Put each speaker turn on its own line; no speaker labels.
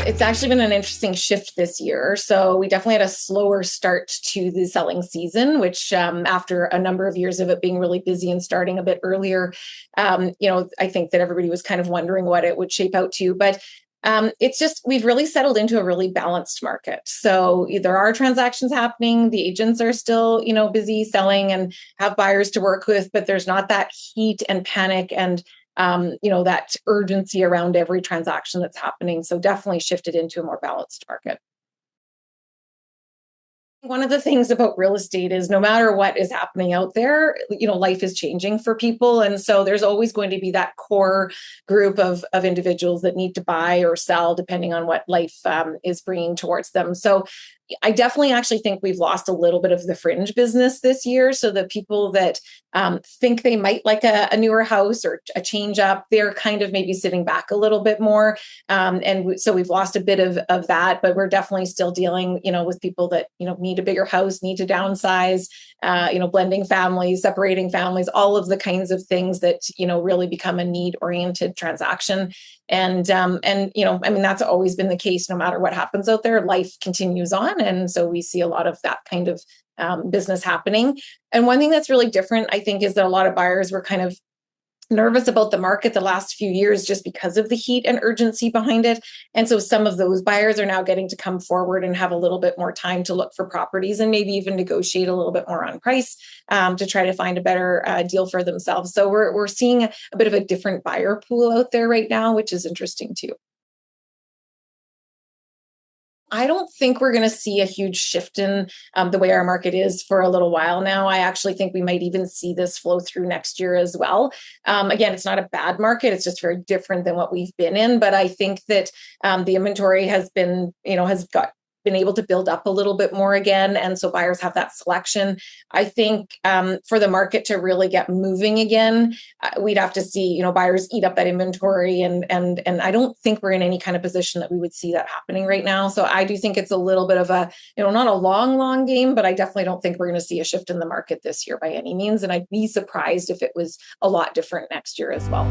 It's actually been an interesting shift this year. So we definitely had a slower start to the selling season, which after a number of years of it being really busy and starting a bit earlier, I think that everybody was kind of wondering what it would shape out to. But it's just, we've really settled into a really balanced market. So there are transactions happening. The agents are still, busy selling and have buyers to work with, but there's not that heat and panic and that urgency around every transaction that's happening. So definitely shifted into a more balanced market. One of the things about real estate is no matter what is happening out there, life is changing for people. And so there's always going to be that core group of individuals that need to buy or sell depending on what life is bringing towards them. So I definitely actually think we've lost a little bit of the fringe business this year. So the people that think they might like a newer house or a change up, they're kind of maybe sitting back a little bit more. So we've lost a bit of that, but we're definitely still dealing, with people that, need a bigger house, need to downsize, blending families, separating families, all of the kinds of things that, really become a need-oriented transaction. And that's always been the case. No matter what happens out there, life continues on. And so we see a lot of that kind of business happening. And one thing that's really different, I think, is that a lot of buyers were kind of nervous about the market the last few years just because of the heat and urgency behind it. And so some of those buyers are now getting to come forward and have a little bit more time to look for properties and maybe even negotiate a little bit more on price to try to find a better deal for themselves. So we're seeing a bit of a different buyer pool out there right now, which is interesting too. I don't think we're going to see a huge shift in the way our market is for a little while now. I actually think we might even see this flow through next year as well. Again, it's not a bad market. It's just very different than what we've been in. But I think that the inventory has been able to build up a little bit more again. And so buyers have that selection. I think for the market to really get moving again, we'd have to see, buyers eat up that inventory. And I don't think we're in any kind of position that we would see that happening right now. So I do think it's a little bit of a, not a long game, but I definitely don't think we're going to see a shift in the market this year by any means. And I'd be surprised if it was a lot different next year as well.